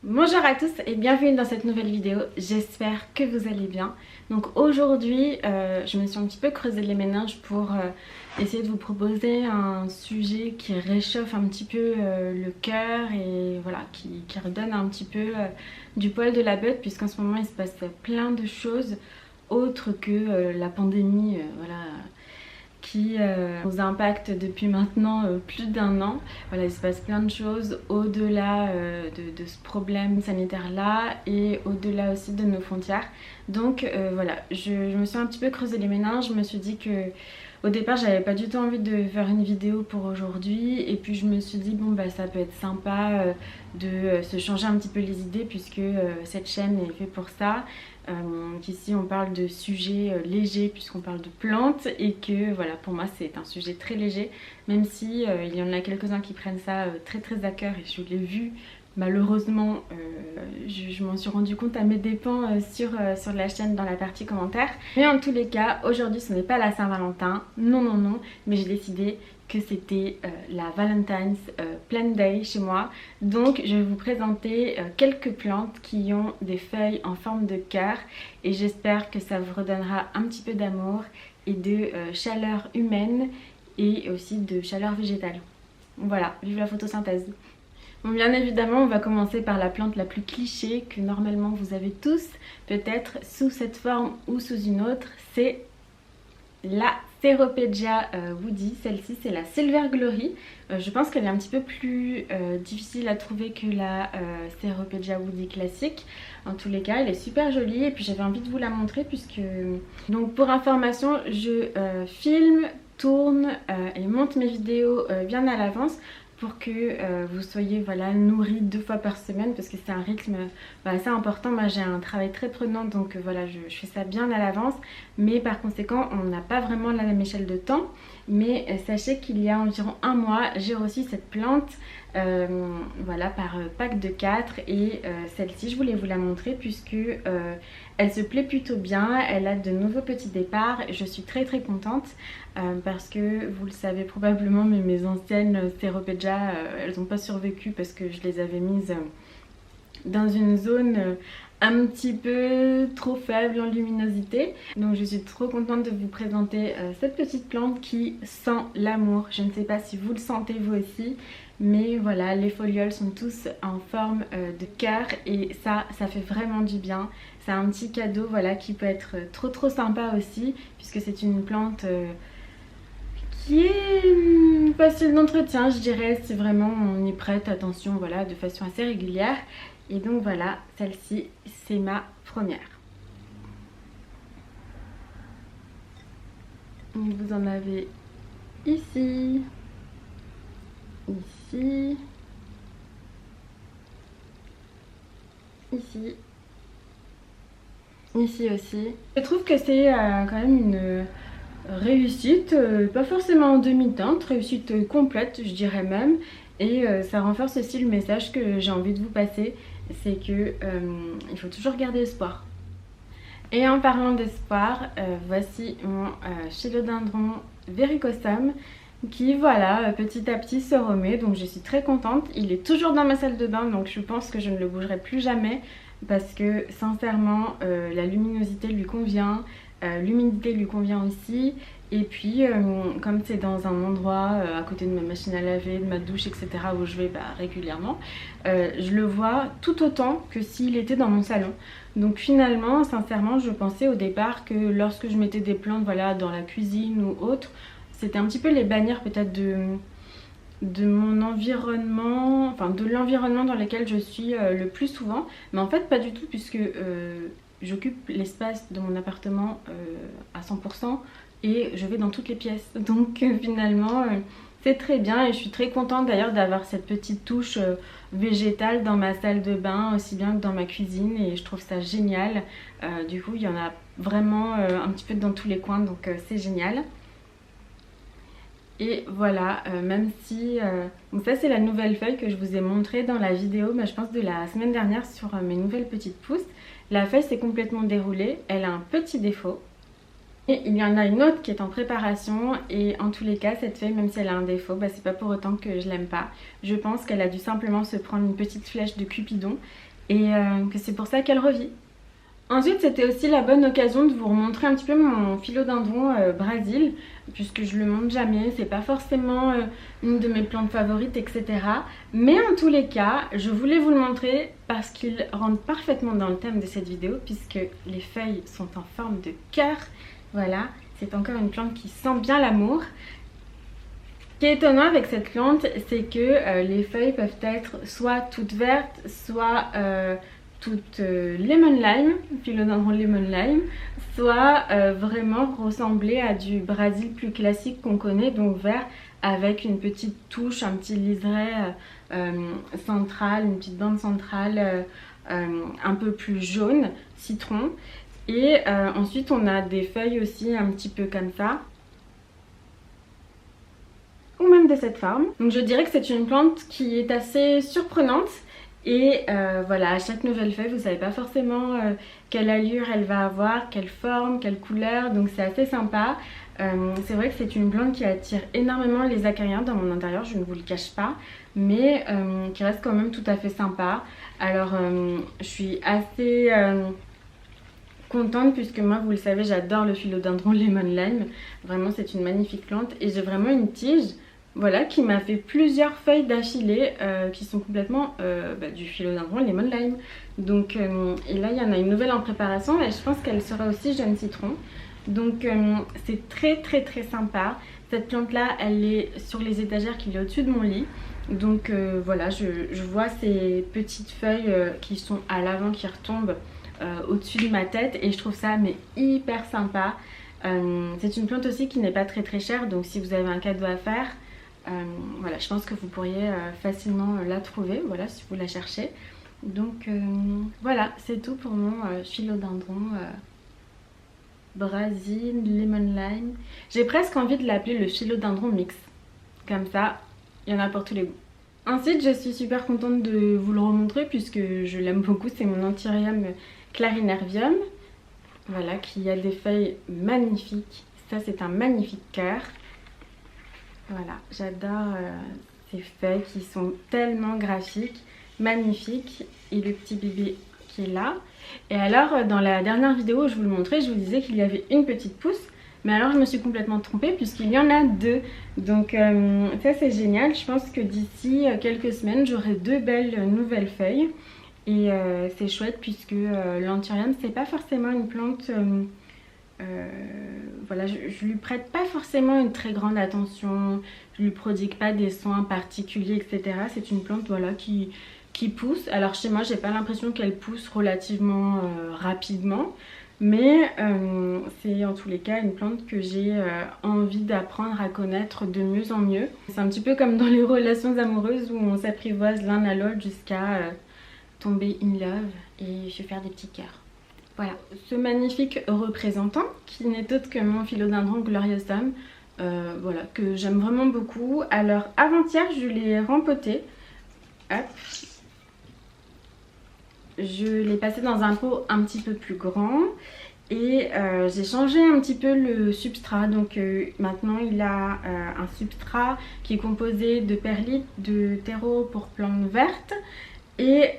Bonjour à tous et bienvenue dans cette nouvelle vidéo, j'espère que vous allez bien. Donc aujourd'hui je me suis un petit peu creusé les méninges pour essayer de vous proposer un sujet qui réchauffe un petit peu le cœur et voilà, qui redonne un petit peu du poil de la bête, puisqu'en ce moment il se passe plein de choses autres que la pandémie voilà, qui nous impacte depuis maintenant plus d'1 an. Voilà, il se passe plein de choses au-delà de ce problème sanitaire là et au-delà aussi de nos frontières. Donc voilà, je me suis un petit peu creusé les méninges. Je me suis dit que au départ j'avais pas du tout envie de faire une vidéo pour aujourd'hui, et puis je me suis dit bon bah ça peut être sympa de se changer un petit peu les idées, puisque cette chaîne est faite pour ça. Qu'ici on parle de sujets légers puisqu'on parle de plantes, et que voilà, pour moi c'est un sujet très léger, même si il y en a quelques-uns qui prennent ça très à cœur, et je l'ai vu malheureusement, je m'en suis rendu compte à mes dépens sur la chaîne dans la partie commentaires. Mais en tous les cas, aujourd'hui ce n'est pas la Saint-Valentin, non, mais j'ai décidé que c'était la Valentine's Plant Day chez moi. Donc je vais vous présenter quelques plantes qui ont des feuilles en forme de cœur, et j'espère que ça vous redonnera un petit peu d'amour et de chaleur humaine et aussi de chaleur végétale. Voilà, vive la photosynthèse. Bon, bien évidemment, on va commencer par la plante la plus cliché que normalement vous avez tous, peut-être sous cette forme ou sous une autre, c'est la Ceropegia woody. Celle-ci c'est la Silver Glory. Je pense qu'elle est un petit peu plus difficile à trouver que la Ceropegia woody classique. En tous les cas elle est super jolie, et puis j'avais envie de vous la montrer puisque... Donc pour information, je filme, tourne et monte mes vidéos bien à l'avance, pour que vous soyez voilà, nourris 2 fois par semaine, parce que c'est un rythme assez important. Moi j'ai un travail très prenant, donc voilà, je fais ça bien à l'avance, mais par conséquent on n'a pas vraiment la même échelle de temps. Mais sachez qu'il y a environ 1 mois j'ai reçu cette plante voilà, par pack de 4, et celle-ci je voulais vous la montrer puisque elle se plaît plutôt bien, elle a de nouveaux petits départs, et je suis très contente parce que vous le savez probablement, mais mes anciennes Ceropegia elles n'ont pas survécu parce que je les avais mises dans une zone un petit peu trop faible en luminosité. Donc je suis trop contente de vous présenter cette petite plante qui sent l'amour. Je ne sais pas si vous le sentez vous aussi, mais voilà, les folioles sont tous en forme de cœur, et ça fait vraiment du bien. C'est un petit cadeau voilà, qui peut être trop sympa aussi, puisque c'est une plante qui est facile d'entretien, je dirais, si vraiment on y prête attention voilà, de façon assez régulière. Et donc voilà, celle-ci c'est ma première. Vous en avez ici, ici, ici, ici aussi. Je trouve que c'est quand même une réussite, pas forcément en demi-teinte, réussite complète je dirais même. Et ça renforce aussi le message que j'ai envie de vous passer, c'est que il faut toujours garder espoir. Et en parlant d'espoir, voici mon Chilodendron verrucosum qui voilà, petit à petit se remet, donc je suis très contente. Il est toujours dans ma salle de bain, donc je pense que je ne le bougerai plus jamais, parce que sincèrement la luminosité lui convient, l'humidité lui convient aussi. Et puis comme c'est dans un endroit à côté de ma machine à laver, de ma douche, etc., où je vais régulièrement, je le vois tout autant que s'il était dans mon salon. Donc finalement, sincèrement, je pensais au départ que lorsque je mettais des plantes voilà, dans la cuisine ou autre, c'était un petit peu les bannières peut-être de mon environnement, enfin de l'environnement dans lequel je suis le plus souvent. Mais en fait pas du tout, puisque j'occupe l'espace de mon appartement à 100%, et je vais dans toutes les pièces. Donc finalement c'est très bien, et je suis très contente d'ailleurs d'avoir cette petite touche végétale dans ma salle de bain aussi bien que dans ma cuisine, et je trouve ça génial. Du coup il y en a vraiment un petit peu dans tous les coins, donc c'est génial. Et voilà, même si... donc ça c'est la nouvelle feuille que je vous ai montrée dans la vidéo, mais je pense de la semaine dernière, sur mes nouvelles petites pousses. La feuille s'est complètement déroulée, elle a un petit défaut. Et il y en a une autre qui est en préparation et en tous les cas cette feuille, même si elle a un défaut, c'est pas pour autant que je l'aime pas. Je pense qu'elle a dû simplement se prendre une petite flèche de Cupidon et que c'est pour ça qu'elle revit. Ensuite, c'était aussi la bonne occasion de vous remontrer un petit peu mon philodendron Brésil, puisque je le montre jamais, c'est pas forcément une de mes plantes favorites, etc. Mais en tous les cas, je voulais vous le montrer parce qu'il rentre parfaitement dans le thème de cette vidéo, puisque les feuilles sont en forme de cœur. Voilà, c'est encore une plante qui sent bien l'amour. Ce qui est étonnant avec cette plante, c'est que les feuilles peuvent être soit toutes vertes, soit toute lemon lime, philodendron lemon lime, soit vraiment ressembler à du Brésil plus classique qu'on connaît, donc vert avec une petite touche, un petit liseré central, une petite bande centrale un peu plus jaune, citron. Et ensuite on a des feuilles aussi un petit peu comme ça, ou même de cette forme. Donc je dirais que c'est une plante qui est assez surprenante. Et voilà, à chaque nouvelle feuille, vous savez pas forcément quelle allure elle va avoir, quelle forme, quelle couleur, donc c'est assez sympa. C'est vrai que c'est une plante qui attire énormément les acariens dans mon intérieur, je ne vous le cache pas, mais qui reste quand même tout à fait sympa. Alors je suis assez contente puisque moi, vous le savez, j'adore le philodendron lemon lime. Vraiment, c'est une magnifique plante et j'ai vraiment une tige. Voilà, qui m'a fait plusieurs feuilles d'affilée qui sont complètement du philodendron lemon lime. Donc, et là, il y en a une nouvelle en préparation et je pense qu'elle sera aussi jaune citron. Donc, c'est très sympa. Cette plante-là, elle est sur les étagères qui est au-dessus de mon lit. Donc, voilà, je vois ces petites feuilles qui sont à l'avant, qui retombent au-dessus de ma tête et je trouve ça mais hyper sympa. C'est une plante aussi qui n'est pas très chère, donc si vous avez un cadeau à faire, voilà, je pense que vous pourriez facilement la trouver, voilà, si vous la cherchez. Donc voilà, c'est tout pour mon philodendron Brésil lemon lime. J'ai presque envie de l'appeler le philodendron mix, comme ça il y en a pour tous les goûts. Ensuite, je suis super contente de vous le remontrer puisque je l'aime beaucoup, c'est mon Anthurium clarinervium, voilà, qui a des feuilles magnifiques. Ça, c'est un magnifique cœur. Voilà, j'adore ces feuilles qui sont tellement graphiques, magnifiques. Et le petit bébé qui est là. Et alors, dans la dernière vidéo où je vous le montrais, je vous disais qu'il y avait une petite pousse. Mais alors, je me suis complètement trompée puisqu'il y en a deux. Donc, ça, c'est génial. Je pense que d'ici quelques semaines, j'aurai deux belles nouvelles feuilles. Et c'est chouette puisque l'Anthurium, c'est pas forcément une plante... voilà, je lui prête pas forcément une très grande attention, je lui prodigue pas des soins particuliers, etc. C'est une plante, voilà, qui pousse. Alors chez moi, j'ai pas l'impression qu'elle pousse relativement rapidement, mais c'est en tous les cas une plante que j'ai envie d'apprendre à connaître de mieux en mieux. C'est un petit peu comme dans les relations amoureuses où on s'apprivoise l'un à l'autre jusqu'à tomber in love et se faire des petits cœurs. Voilà, ce magnifique représentant qui n'est autre que mon philodendron gloriosum, voilà, que j'aime vraiment beaucoup. Alors avant-hier, je l'ai rempoté. Hop. Je l'ai passé dans un pot un petit peu plus grand et j'ai changé un petit peu le substrat. Donc maintenant il a un substrat qui est composé de perlite, de terreau pour plantes vertes et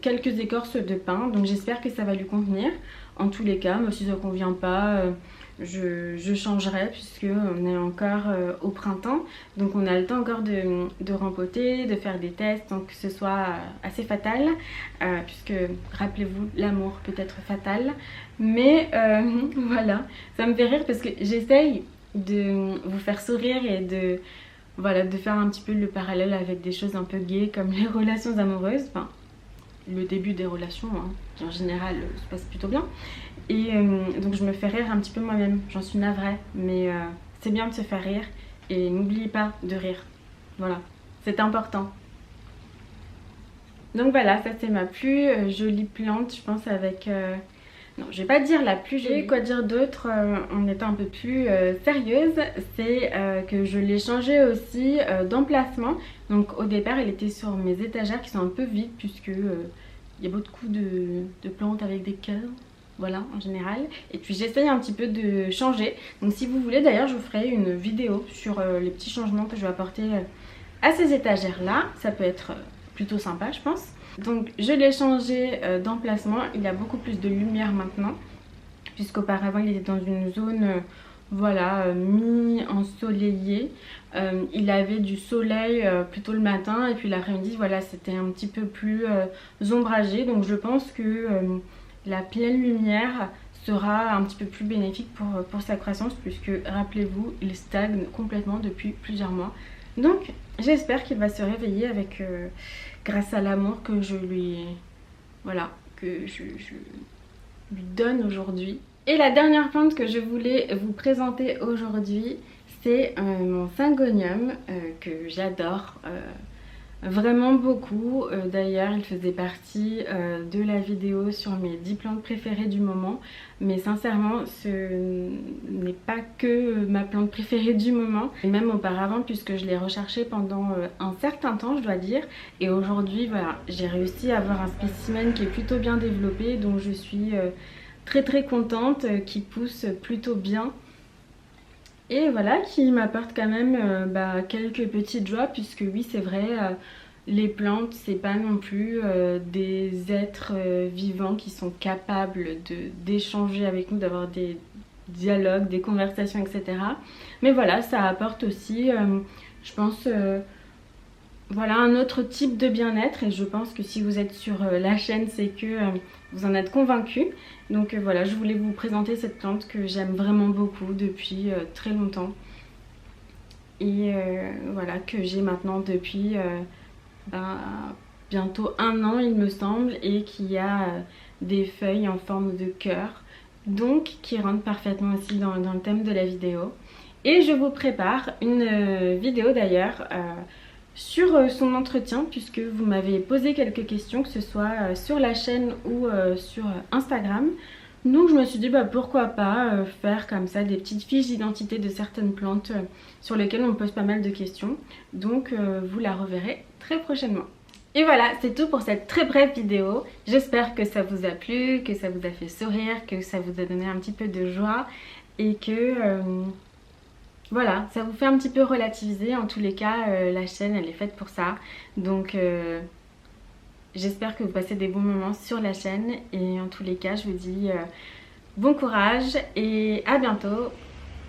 quelques écorces de pin. Donc j'espère que ça va lui convenir. En tous les cas, si ça ne convient pas, je changerai puisque on est encore au printemps. Donc on a le temps encore de rempoter, de faire des tests sans que ce soit assez fatal. Puisque rappelez-vous, l'amour peut être fatal. Mais voilà, ça me fait rire parce que j'essaye de vous faire sourire et de... Voilà, de faire un petit peu le parallèle avec des choses un peu gaies comme les relations amoureuses, enfin le début des relations hein, qui en général se passe plutôt bien. Et donc je me fais rire un petit peu moi-même, j'en suis navrée, mais c'est bien de se faire rire et n'oubliez pas de rire, voilà, c'est important. Donc voilà, ça c'est ma plus jolie plante, je pense avec... Non, je vais pas dire la plus jolie. Quoi dire d'autre en étant un peu plus sérieuse, c'est que je l'ai changée aussi d'emplacement. Donc au départ, elle était sur mes étagères qui sont un peu vides puisque il y a beaucoup de plantes avec des cœurs. voilà, en général. Et puis j'essaye un petit peu de changer. Donc si vous voulez, d'ailleurs, je vous ferai une vidéo sur les petits changements que je vais apporter à ces étagères là. Ça peut être plutôt sympa, je pense. Donc je l'ai changé d'emplacement. Il y a beaucoup plus de lumière maintenant, puisqu'auparavant il était dans une zone voilà, mi-ensoleillée. Il avait du soleil plutôt le matin, et puis l'après-midi voilà, c'était un petit peu plus ombragé. Donc je pense que la pleine lumière sera un petit peu plus bénéfique pour sa croissance, puisque rappelez-vous, il stagne complètement depuis plusieurs mois. Donc j'espère qu'il va se réveiller avec grâce à l'amour que je lui voilà, que je lui donne aujourd'hui. Et la dernière plante que je voulais vous présenter aujourd'hui, c'est mon syngonium que j'adore vraiment beaucoup. D'ailleurs, il faisait partie de la vidéo sur mes 10 plantes préférées du moment. Mais sincèrement, ce n'est pas que ma plante préférée du moment. Et même auparavant, puisque je l'ai recherché pendant un certain temps, je dois dire. Et aujourd'hui, voilà, j'ai réussi à avoir un spécimen qui est plutôt bien développé, dont je suis très contente, qui pousse plutôt bien. Et voilà, qui m'apporte quand même quelques petites joies, puisque oui, c'est vrai, les plantes, c'est pas non plus des êtres vivants qui sont capables d'échanger avec nous, d'avoir des dialogues, des conversations, etc. Mais voilà, ça apporte aussi, je pense, voilà, un autre type de bien-être. Et je pense que si vous êtes sur la chaîne, c'est que vous en êtes convaincu. Donc voilà, je voulais vous présenter cette plante que j'aime vraiment beaucoup depuis très longtemps. Et voilà, que j'ai maintenant depuis bientôt 1 an, il me semble. Et qui a des feuilles en forme de cœur. Donc qui rentre parfaitement aussi dans le thème de la vidéo. Et je vous prépare une vidéo d'ailleurs sur son entretien, puisque vous m'avez posé quelques questions, que ce soit sur la chaîne ou sur Instagram. Donc je me suis dit pourquoi pas faire comme ça des petites fiches d'identité de certaines plantes sur lesquelles on pose pas mal de questions. Donc vous la reverrez très prochainement. Et voilà, c'est tout pour cette très brève vidéo. J'espère que ça vous a plu, que ça vous a fait sourire, que ça vous a donné un petit peu de joie et que voilà, ça vous fait un petit peu relativiser. En tous les cas, la chaîne, elle est faite pour ça. Donc j'espère que vous passez des bons moments sur la chaîne. Et en tous les cas, je vous dis bon courage et à bientôt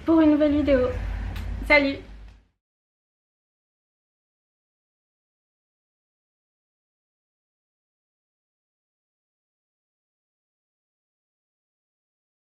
pour une nouvelle vidéo. Salut!